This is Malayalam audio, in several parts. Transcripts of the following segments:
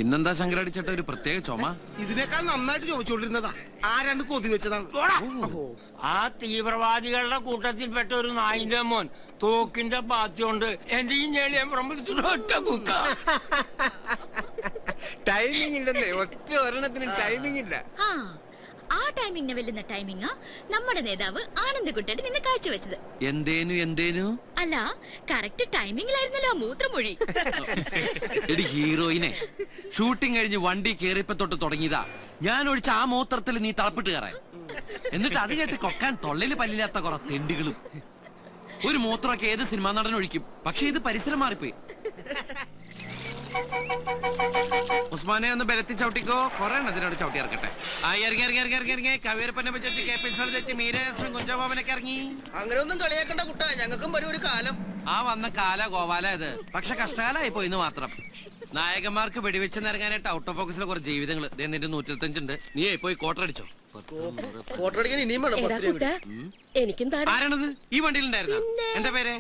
ഇന്നെന്താ ശങ്കരടിച്ചിട്ട് ഒരു പ്രത്യേക ചുമ? ഇതിനേക്കാൾ നന്നായിട്ട് ചോദിച്ചോണ്ടിരുന്നതാ. ആരാണ്ട് കൊതി വെച്ചതാണ്. ആ തീവ്രവാദികളുടെ കൂട്ടത്തിൽപ്പെട്ട ഒരു നായിന്റെ മോൻ തോക്കിന്റെ പാത്തിയോണ്ട് എന്റെ ഈ ഞെളിയം ഒറ്റ കുക്ക. ടൈമിംഗ് ഇല്ലെന്നേ, ഒറ്റ ഒരെണ്ണത്തിന് ടൈമിംഗ് ഇല്ല. ആ ടൈമിങ്ങിനെ വെല്ലുന്ന ടൈമിംഗ് നമ്മുടെ നേതാവ് ആനന്ദകുട്ടൻ നിന്ന് കാഴ്ചവെച്ചത്. എന്തേനു അല്ല, കറക്റ്റ് ടൈമിംഗിലായിരുന്നല്ലോ മൂത്രമൊഴി. എടി ഹീറോയിനെ, ഷൂട്ടിംഗ് കഴിഞ്ഞ് വണ്ടി കേറിയപ്പോ തൊട്ട് തുടങ്ങിയതാ ഞാൻ ഒഴിച്ച ആ മൂത്രത്തിൽ നീ തളപ്പിട്ട് കയറാൻ. എന്നിട്ട് അത് കേട്ട് കൊക്കാൻ തൊള്ളില് പല്ലില്ലാത്ത കുറെ തെണ്ടുകളും. ഒരു മൂത്രമൊക്കെ ഏത് സിനിമാ നടൻ ഒഴിക്കും, പക്ഷെ ഇത് പരിസരം മാറിപ്പോയി. ഉസ്മാനെ ഒന്ന് ബലത്തി ചവിട്ടിക്കോ, കുറെ എണ്ണത്തിനോട് ചവിട്ടി ഇറക്കട്ടെ. അങ്ങനെ ഒന്നും കളിയാക്കണ്ട കുട്ടാ, ഞങ്ങൾക്കും വരും ഒരു കാലം. ആ വന്ന കാല ഗോവാല ഇത്, പക്ഷെ കഷ്ടകാലായി പോയിന്ന് മാത്രം. നായകന്മാർക്ക് വെടിവെച്ച് നിറങ്ങാനായിട്ട് ഔട്ട് ഓഫ് ഫോക്കസിലെ കുറച്ച് ജീവിതങ്ങൾ നിന്റെ 125 ഉണ്ട്. നീ പോയി കോട്ടറടിച്ചോ. കോട്ടടിക്കാൻ ഇനിയും എനിക്കും ആരാണത് ഈ വണ്ടിയിലുണ്ടായിരുന്ന? എന്റെ പേര്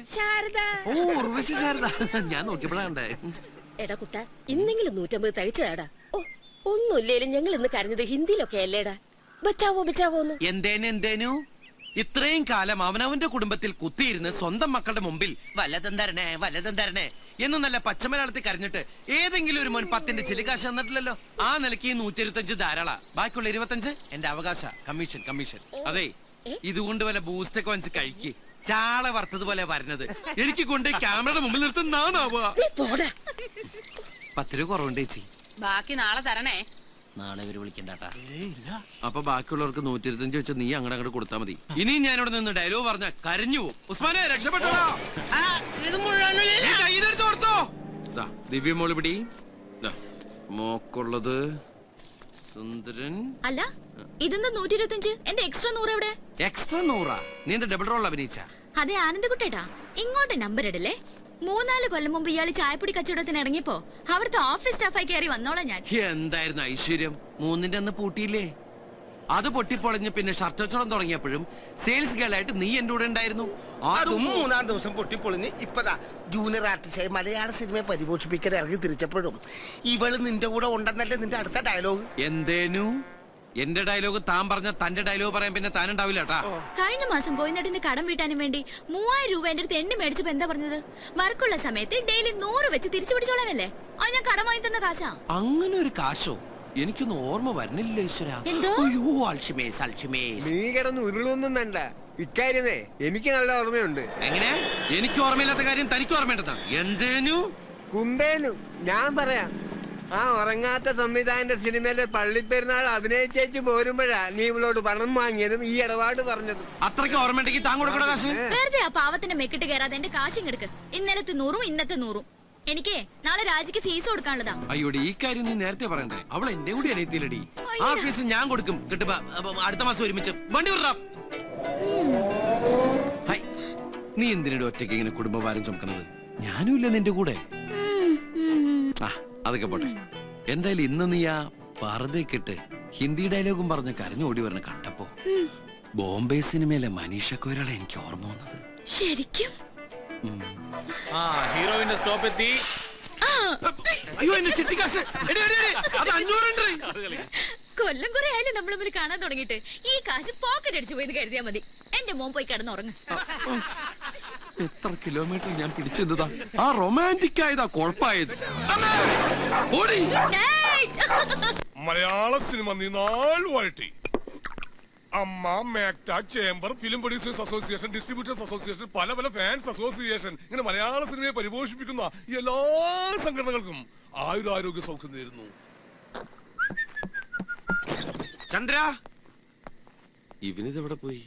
ഓ ഉർവശി ശാരദ. ഞാൻ നോക്കിയപ്പോഴാണ്ടേ. എടാ കുട്ട, ഇന്നെങ്കിലും 150 തഴിച്ചതാടാ. ഓ, ഒന്നുമില്ലേലും ഞങ്ങൾ ഇന്ന് കരഞ്ഞത് ഹിന്ദിയിലൊക്കെ അല്ലേടാ. ബച്ചാവോ ബച്ചാവോന്ന്. എന്തേനു ഇത്രയും കാലം അവനവന്റെ കുടുംബത്തിൽ കുത്തിയിരുന്ന് സ്വന്തം മക്കളുടെ മുമ്പിൽ വല്ലതും തരണേ എന്ന് നല്ല പച്ചമലയാളത്തിൽ കരഞ്ഞിട്ട് ഏതെങ്കിലും ഒരു മോൻ 10ന്റെ ചിലികാശ് തന്നിട്ടില്ലല്ലോ. ആ നിലയ്ക്ക് 125 ധാരാള, ബാക്കിയുള്ള 25 എന്റെ അവകാശ. കമ്മീഷൻ. അതെ, ഇതുകൊണ്ട് വല്ല ബൂസ്റ്റ് ഒക്കെ വെച്ച് കഴിക്ക്. ചാള വറുത്തതുപോലെ വരുന്നത് എനിക്ക് കൊണ്ട് ക്യാമറയുടെ മുമ്പിൽ നിർത്തുന്നാണാവുക. 10 രൂപ കുറവുണ്ട് ചേച്ചി, ബാക്കി നാളെ തരണേ. നാളെ ഇവര് വിളിക്കണ്ടാ. അപ്പൊ ബാക്കിയുള്ളവർക്ക് 125 വെച്ച് നീ അങ്ങോട്ട് കൊടുത്താ മതി. ഇനിയും ഞാനിവിടെ നിന്ന് ഡയലോഗ് പറഞ്ഞ കരഞ്ഞു പോകും. ഉസ്മാനെ രക്ഷപ്പെട്ടോ. ദിവ്യ മോള് പിടി. മോക്കുള്ളത് സുന്ദരൻ. അല്ല, ഇതെന്താ 125? എന്റെ എക്സ്ട്രാ 100 എവിടെ? എക്സ്ട്രാ 100? നീ എന്റെ ഡബിൾ റോൾ അഭിനയിച്ച? അതെ ആനന്ദകുട്ടേട്ടാ, ഇങ്ങോട്ട് നമ്പർ ഇടല്ലേ. 3-4 കൊല്ലം മുമ്പ് ഇയാള് ചായപ്പൊടി കച്ചവടത്തിന് ഇറങ്ങിയപ്പോ അവിടുത്തെ ഓഫീസ് സ്റ്റാഫായി കയറി വന്നോളാം ഞാൻ. എന്തായിരുന്നു ഐശ്വര്യം. 3ന്റെ അന്ന് പൂട്ടിയില്ലേ? അത് പൊട്ടിപ്പൊളിഞ്ഞ് പിന്നെ ഷർട്ട് വെച്ചോളം തുടങ്ങിയപ്പോഴും സെയിൽസ് ഗേൾ ആയിട്ട് നീ എന്റെ കൂടെ ഉണ്ടായിരുന്നു. അതും 3-ാം ദിവസം പൊട്ടിപ്പൊളിഞ്ഞ് ഇപ്പതാ ജൂനിയർ ആർട്ടിസ്റ്റായി മലയാള സിനിമയെ പരിപോഷിപ്പിക്കാൻ ഇറങ്ങി തിരിച്ചപ്പോഴും ഇവള് നിന്റെ കൂടെ ഉണ്ടെന്നല്ലേ നിന്റെ അടുത്ത ഡയലോഗ്. എന്തേനു? എന്റെ ഡയലോഗ് താൻ പറഞ്ഞ തന്റെ ഡയലോഗ് പറയാൻ പിന്നെ താനുണ്ടാവില്ല കേട്ടാ. കഴിഞ്ഞ മാസം കോയിനട്ടിന്റെ കടം വീട്ടാനും വേണ്ടി 3000 രൂപ എന്റെ അടുത്ത് എണ്ണ മേടിച്ചപ്പോ എന്താ പറഞ്ഞത്? വർക്കുള്ള സമയത്ത് ഡെയിലി 100 വെച്ച് തിരിച്ചു പിടിച്ചോളാനല്ലേ? അത് ഞാൻ കടം വാങ്ങി തന്ന കാശാ. അങ്ങനെ ഒരു കാശോ? എനിക്കൊന്നും ഓർമ്മ വരുന്നില്ല ഈശ്വര. നീ കിടന്ന് ഉരുളൊന്നും വേണ്ട. ഇക്കാര്യമേ എനിക്ക് നല്ല ഓർമ്മയുണ്ട്. എങ്ങനെ? എനിക്ക് ഓർമ്മയില്ലാത്ത കാര്യം തനിക്ക് ഓർമ്മയുണ്ടെന്നാ? എന്തേനു? കുന്തേനു. ഞാൻ പറയാം. ആ ഉറങ്ങാത്ത സംവിധായകന്റെ സിനിമയിലെ പള്ളിപ്പെരുന്നാൾ അഭിനയിച്ചേച്ച് പോരുമ്പോഴാ നീ ഇവളോട് പണം വാങ്ങിയതും ഈ ഇടപാട് പറഞ്ഞതും. അത്രയ്ക്ക് ഓർമ്മയുണ്ടെങ്കിൽ താൻ കൊടുക്കണ കാശ് വെറുതെ ആ പാവത്തിന്റെ മെക്കിട്ട് കയറാതെ എന്റെ കാശും എടുക്ക്. ഇന്നലത്തെ 100ഉം ഇന്നത്തെ 100ഉം. എനിക്ക് നാളെ രാജിക്ക് ഫീസ് കൊടുക്കാനുള്ളതാ. അയ്യോടി, ഈ കാര്യം നീ നേരത്തെ പറയണ്ടേ. അവൾ എന്റെ കൂടി അനിയത്തിയിലടി. ആ ഫീസ് ഞാൻ കൊടുക്കും. കിട്ടുമ്പോ അടുത്ത മാസം ഒരുമിച്ച് വണ്ടി വിടാം. നീ എന്തിനോട് ഒറ്റയ്ക്ക് ഇങ്ങനെ കുടുംബഭാരം ചുമക്കണത്? ഞാനും ഇല്ല നിന്റെ കൂടെ. അതൊക്കെ പോട്ടെ. എന്തായാലും ഇന്ന് നീ ആ പർദ്ദക്കിട്ട് ഹിന്ദി ഡയലോഗും പറഞ്ഞ് കരഞ്ഞു ഓടി വരണ കണ്ടപ്പോ ബോംബെ സിനിമയിലെ മനീഷ കൊയ്രാളെ എനിക്ക് ഓർമ്മ വന്നത്. ശരിക്കും? ഹീറോയിന്റെ സ്റ്റോപ്പ് എത്തി. അയ്യോ, എന്റെ ചിട്ടിക്കാശ്. അത് 500. കൊല്ലം കുറെ ആയാലും നമ്മൾ തമ്മിൽ കാണാൻ തുടങ്ങിയിട്ട്. ഈ കാശ് പോക്കറ്റ് അടിച്ചു പോയി കരുതിയാ മതി. എന്റെ മോൻ പോയി കിടന്നുറങ്ങ. എത്ര കിലോമീറ്റർ ഞാൻ പിടിച്ചെന്നതാ. ആ റൊമാൻറ്റിക് ആയതാ കുഴപ്പമായത്. മലയാള സിനിമ നീനാളുമായിട്ട് AMMA, MACTA, chamber, film producers association, distributors association, പല പല ഫാൻസ് അസോസിയേഷൻ, ഇങ്ങനെ മലയാള സിനിമയെ പരിപോഷിപ്പിക്കുന്ന എല്ലാ സംഘടനകൾക്കും ആയുരാരോഗ്യ സൗഖ്യം നേരുന്നു. ചന്ദ്ര, ഇവനിതെവിടെ പോയി?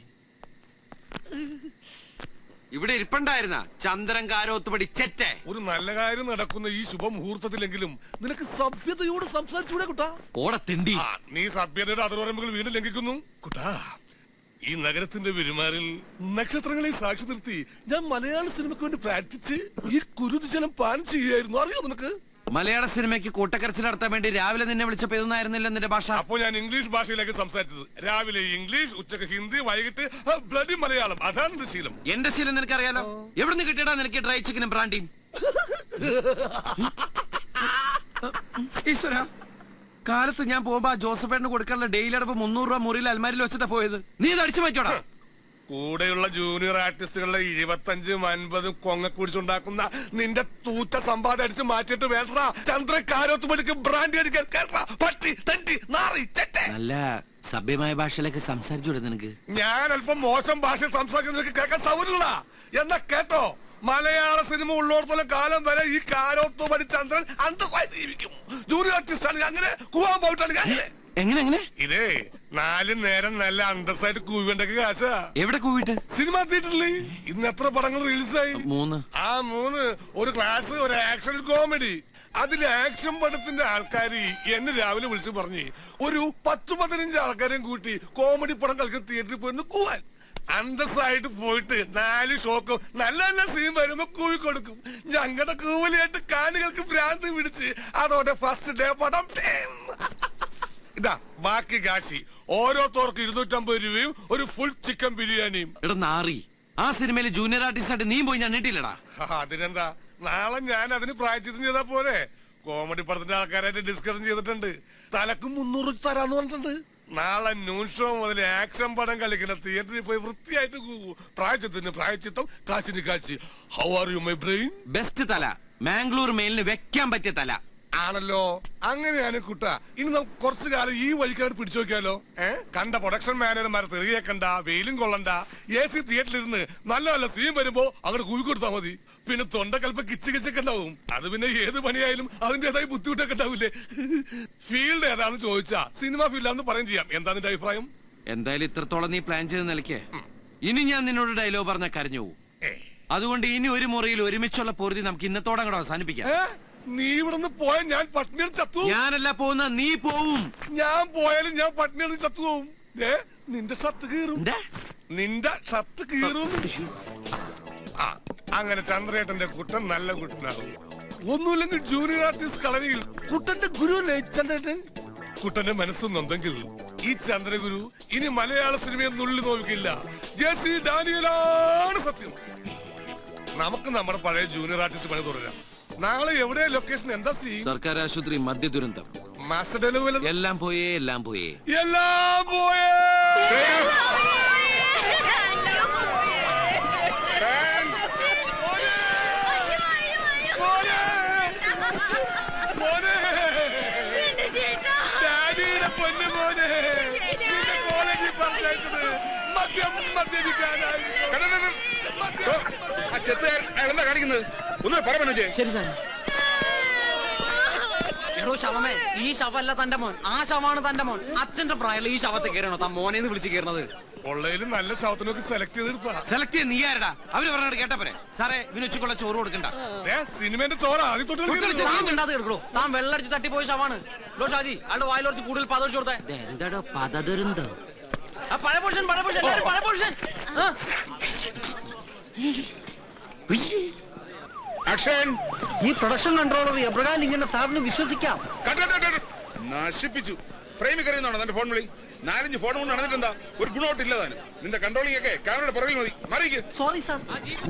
ഇവിടെ ഇരിപ്പുണ്ടായിരുന്ന ചന്ദ്രൻ കാരോത്തുപടി ചെറ്റേ. ഒരു നല്ല കാര്യം നടക്കുന്ന ഈ ശുഭമുഹൂർത്തത്തിലെങ്കിലും നിനക്ക് സഭ്യതയോട് സംസാരിച്ചൂടെ കുട്ടാ? ഓടെ തിണ്ടി. നീ സഭ്യതയുടെ അതിർവരമ്പുകൾ വീണ്ടും ലംഘിക്കുന്നു കുട്ടാ. ഈ നഗരത്തിന്റെ പെരുമാറിൽ നക്ഷത്രങ്ങളെ സാക്ഷി നിർത്തി ഞാൻ മലയാള സിനിമയ്ക്ക് വേണ്ടി പ്രാർത്ഥിച്ച് ഈ കുരുതിജലം പാനം ചെയ്യുകയായിരുന്നു. അറിയോ നിനക്ക്? മലയാള സിനിമയ്ക്ക് കൂട്ടക്കരച്ചിൽ നടത്താൻ വേണ്ടി രാവിലെ നിന്നെ വിളിച്ചപ്പോ ഇതൊന്നായിരുന്നില്ല നിന്റെ ഭാഷ. അപ്പൊ ഞാൻ ഇംഗ്ലീഷ് ഭാഷയിലേക്ക് സംസാരിച്ചത്. രാവിലെ ഇംഗ്ലീഷ്, ഉച്ചക്ക് ഹിന്ദി, വൈകിട്ട് ബ്ലഡി മലയാളം. അതാണ് എന്റെ ശീലം. എന്റെ ശീലം നിനക്കറിയാലോ. എവിടെ നിന്ന് കിട്ടിയടാ നിനക്ക് ഡ്രൈ ചിക്കനും ബ്രാൻഡിയും? ഈശ്വര, കാലത്ത് ഞാൻ പോകുമ്പോ ആ ജോസഫേട്ടന് കൊടുക്കാനുള്ള ഡെയിലി അടപ്പ് 300 രൂപ മുറിയിൽ അൽമാരിൽ വെച്ചിട്ടാ പോയത്. നീ ഇത് അടിച്ചു മാറ്റോടാ. കൂടെയുള്ള ജൂനിയർ ആർട്ടിസ്റ്റുകളുടെ 25ഉം 50ഉം കൊങ്ങ കുടിച്ചുണ്ടാക്കുന്ന നിന്റെ തൂറ്റ സമ്പാദം അടിച്ച് മാറ്റിയിട്ട് വേണ്ടാ ചന്ദ്രക്കാരോത്ത് പഠിക്കും ബ്രാൻഡി അടിക്കാൻ കേട്ടാ പട്ടി തണ്ടി നാറി ചെറ്റെ. നല്ല സഭ്യമായ ഭാഷയിലേക്ക് സംസാരിച്ചൂടെ നിനക്ക്? ഞാൻ അല്പം മോശം ഭാഷ സംസാരിക്കുന്ന നിനക്ക് കേൾക്കാൻ സൗകര്യമില്ല എന്നാ കേട്ടോ. മലയാള സിനിമ ഉള്ളോടത്തോളം കാലം വരെ ഈ കാരോത്ത് പഠി ചന്ദ്രൻ അന്തസ്സായിട്ട് ജീവിക്കും. ജൂനിയർ ആർട്ടിസ്റ്റ് ആണെങ്കിൽ അങ്ങനെ കൂവാൻ പോയിട്ടാണെങ്കിൽ അങ്ങനെ. എങ്ങനെ? ഇതേ 4 നേരം നല്ല അന്തസ്സായിട്ട് കൂവേണ്ടൊക്കെ കാശാ. എവിടെ കൂവിട്ട്? സിനിമ തിയേറ്ററിൽ ഇന്ന് എത്ര പടങ്ങൾ റിലീസായി? 3. ആ 3 ഒരു ക്ലാസ്, ഒരു ആക്ഷൻ, ഒരു കോമഡി. അതിൽ ആക്ഷൻ പടത്തിന്റെ ആൾക്കാർ എന്നെ രാവിലെ വിളിച്ചു പറഞ്ഞ് ഒരു 10-15 ആൾക്കാരെയും കൂട്ടി കോമഡി പടം കളിക്കുന്ന തിയേറ്ററിൽ പോയി കൂവാൻ. അന്തസ്സായിട്ട് പോയിട്ട് 4 ഷോക്കും നല്ല നല്ല സീൻ വരുമ്പോ കൂവി കൊടുക്കും. ഞങ്ങളുടെ കൂവലിയായിട്ട് കാണികൾക്ക് ഭ്രാന്ത് പിടിച്ച് അതോടെ ഫസ്റ്റ് ഡേ പടം ഇതാ ബാക്കി കാശി ഓരോരുത്തർക്ക് 250 രൂപയും ഒരു ഫുൾ ചിക്കൻ ബിരിയാണിയും. എടാ നാറി, ആ സിനിമയിൽ ജൂനിയർ ആർട്ടിസ്റ്റ് ആയിട്ട് നീ പോയി ഞാൻ നീട്ടില്ലടാ. അതിനെന്താ, നാളെ ഞാൻ അതിന് പ്രായച്ചിത്തം ചെയ്താ പോരെ. കോമഡി പടത്തിന്റെ ആൾക്കാരായിട്ട് ഡിസ്കഷൻ ചെയ്തിട്ടുണ്ട്. തലക്ക് 300 തരാന്ന് പറഞ്ഞിട്ടുണ്ട്. നാളെ ന്യൂൺ ഷോ മുതൽ ആക്ഷൻ പടം കളിക്കുന്ന തിയേറ്ററിൽ പോയി വൃത്തിയായിട്ട് പ്രായച്ചിത്തത്തിന് പ്രായച്ചിത്തം, കാശിന് Kashi. How are you my brain? Best തല, മാംഗ്ലൂർ മെയിലിന് വെക്കാൻ പറ്റിയ തല ആണല്ലോ. അങ്ങനെയാണ് കുട്ട. ഇനി നമുക്ക് കുറച്ചു കാലം ഈ വഴിക്കാർ പിടിച്ചു നോക്കിയാലോ? കണ്ട പ്രൊഡക്ഷൻ മാനേജർമാരെ തെറിയേക്കണ്ട, വെയിലും കൊള്ളണ്ട, AC തിയേറ്ററിലിരുന്ന് നല്ല നല്ല സീൻ വരുമ്പോ അങ്ങോട്ട് കൂവി കൊടുത്താൽ മതി. പിന്നെ തൊണ്ടക്കൽപ്പ കിച്ചൊക്കെ ഉണ്ടാവും. അത് പിന്നെ ഏത് പണിയായാലും അതിന്റേതായ ബുദ്ധിമുട്ടൊക്കെ ഉണ്ടാവില്ലേ? ഫീൽഡ് ഏതാണെന്ന് ചോദിച്ചാ സിനിമ ഫീൽഡാന്ന് പറയും ചെയ്യാം. എന്താ നിന്റെ അഭിപ്രായം? എന്തായാലും ഇത്രത്തോളം നീ പ്ലാൻ ചെയ്ത് നിലയ്ക്ക് ഇനി ഞാൻ നിന്നോട് ഡയലോഗ് പറഞ്ഞ കരഞ്ഞു പോകും. അതുകൊണ്ട് ഇനി ഒരു മുറിയിൽ ഒരുമിച്ചുള്ള പൊറുതി നമുക്ക് ഇന്നത്തോടെ അങ്ങോട്ട് അവസാനിപ്പിക്കാം. നീ ഇവിടുന്ന് പോയ ഞാൻ പട്ടിണി ചത്തു. ഞാനല്ല പോകുന്ന, നീ പോവും. ഞാൻ പോയാലും ഞാൻ പട്ടിണി ചത്തു പോവും. നിന്റെ ഷർട്ട് കീറും, നിന്റെ ഷർട്ട് കീറും. അങ്ങനെ ചന്ദ്രേട്ടന്റെ കുട്ടൻ നല്ല കുട്ടനാകും. ഒന്നുമില്ലെങ്കിൽ ജൂനിയർ ആർട്ടിസ്റ്റ് കളരിയിൽ കുട്ടന്റെ ഗുരുവല്ലേ ചന്ദ്രേട്ടൻ. കുട്ടന്റെ മനസ്സൊന്നുണ്ടെങ്കിൽ ഈ ചന്ദ്രഗുരു ഇനി മലയാള സിനിമയെ നുള്ളി നോക്കില്ല. JC ഡാനിയലാണ് സത്യം. നമുക്ക് നമ്മുടെ പഴയ ജൂനിയർ ആർട്ടിസ്റ്റ് പണി തുടരാം. നാളെ എവിടെ ലൊക്കേഷൻ? എന്താ സീ? സർക്കാർ ആശുപത്രി, മദ്യ ദുരന്തം. മാസ്റ്റർ ഡെലിവറി എല്ലാം പോയേ, എല്ലാം പോയേ, എല്ലാം പോയേ. ഡാഡിയുടെ പൊന്നു മോനെ, നിന്റെ കോളേജിൽ പറഞ്ഞത് മദ്യം മദ്യപിക്കാനായി. എന്താ കാണിക്കുന്നത്? ഒന്ന് പറഞ്ഞു. ശരി സാർ. എടോ ശവമേ, ഈ ശവല്ല തന്റെ മോൻ, ആ ശവമാണ് തന്റെ മോൻ. അച്ഛന്റെ പ്രായമുള്ള ഈ ശവത്തെ കയറണോ താൻ മോനെന്ന് വിളിച്ച് കയറണത്? ഉള്ളതിലും നല്ല ശവത്തിനൊക്കെ സെലക്ട് ചെയ്തെടുത്താ. സെലക്ട് ചെയ്ത് നീ ആരടാ? അവര് പറഞ്ഞോട് കേട്ടപ്പോരെ. സാറേ ഇവന് ഉച്ചക്കുള്ള ചോറ് കൊടുക്കണ്ട. സിനിമന്റെ ചോറ ആദ്യം തൊട്ട് താൻ മിണ്ടാതെ കിടക്കണോ? താൻ വെള്ളടിച്ച് തട്ടിപ്പോയ ശവാണ്. ലോ ഷാജി, അയാളുടെ വായിലോർച്ച് കൂടുതൽ പതവെച്ച് കൊടുത്തേ. എന്താടോ പദദുരന്തം? പഴയ പോർഷൻ, പഴയ പോർഷൻ, പഴയ പോർഷൻ. ഈ പ്രൊഡക്ഷൻ കൺട്രോളർ എബ്രഹാം ലിങ്കനെ സാറിന് വിശ്വസിക്കാം? നശിപ്പിച്ചു. ഫ്രെയിമിൽ കറിയുന്നതാണോ തന്റെ ഫോൺ വിളി? 4-5 ഫോൺ കൊണ്ട് നടന്നിട്ടെന്താ? ഒരു ഗുണമായിട്ടില്ലതാണ്. നിന്റെ കൺട്രോളിംഗ് ഒക്കെ ക്യാമറയുടെ പുറകിൽ മതി. മറിയിക്ക്. സോറി സാർ,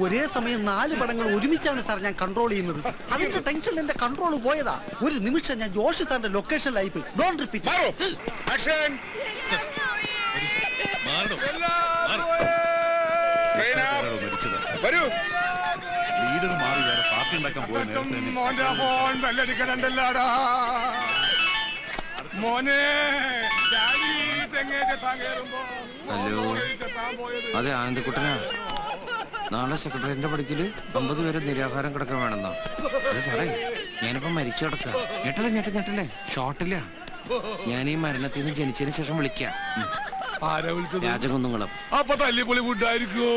ഒരേ സമയം 4 പടങ്ങൾ ഒരുമിച്ചാണ് സാർ ഞാൻ കൺട്രോൾ ചെയ്യുന്നത്. അതിന്റെ ടെൻഷനിൽ എന്റെ കൺട്രോൾ പോയതാ. ഒരു നിമിഷം ഞാൻ ജോഷി സാറിന്റെ ലൊക്കേഷനിലായി പോയി. Don't repeat. വരൂ. ലീഡർ മാറി വേറെ പാർട്ടി ഉണ്ടാക്കാൻ പോയല്ലോടാ മോനെ. ഹലോ, അതെ ആനന്ദക്കുട്ടനാ. നാളെ സെക്രട്ടറിന്റെ പഠിക്കല് 50 പേര് നിരാഹാരം കിടക്കാൻ വേണമെന്നാ. അതെ സാറേ, ഞാനിപ്പോ മരിച്ചു കിടക്ക. ഞെട്ടല്ലേ ഷോർട്ടില്ല. ഞാൻ ഈ മരണത്തിൽ നിന്ന് ജനിച്ചതിന് ശേഷം വിളിക്കാം. രാജകുന്നുകുളം. അപ്പൊ തല്ലിപ്പൊളി ഫുഡായിരിക്കോ?